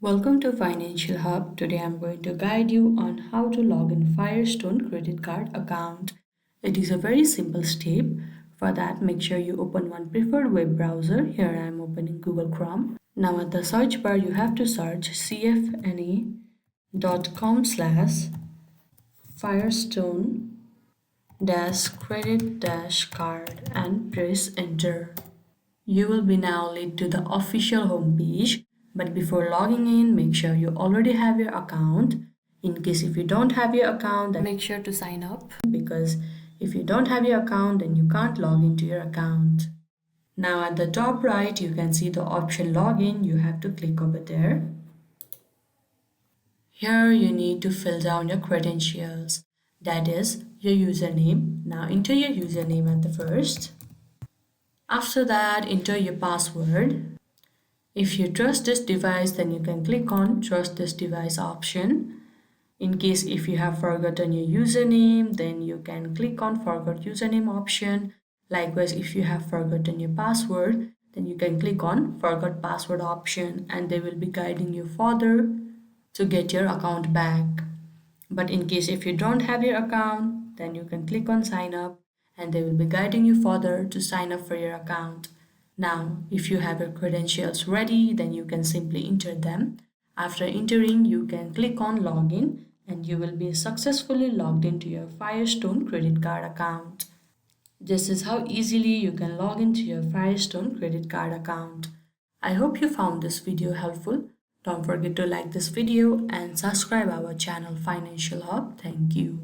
Welcome to Financial Hub. Today I'm going to guide you on how to log in Firestone credit card account. It is a very simple step. For that, make sure you open one preferred web browser. Here I am opening Google Chrome. Now at the search bar you have to search cfne.com/Firestone credit card and press enter. You will be now led to the official homepage, but before logging in, make sure you already have your account. In case if you don't have your account, then make sure to sign up because if you don't have your account, then you can't log into your account. Now at the top right, you can see the option login. You have to click over there. Here you need to fill down your credentials. That is your username. Now enter your username at the first. After that, enter your password. If you trust this device, then you can click on Trust this device option. In case if you have forgotten your username, then you can click on Forgot username option. Likewise, if you have forgotten your password, then you can click on Forgot password option and they will be guiding you further to get your account back. But in case if you don't have your account, then you can click on Sign up and they will be guiding you further to sign up for your account. Now, if you have your credentials ready, then you can simply enter them. After entering, you can click on Login and you will be successfully logged into your Firestone credit card account. This is how easily you can log into your Firestone credit card account. I hope you found this video helpful. Don't forget to like this video and subscribe our channel Financial Hub. Thank you.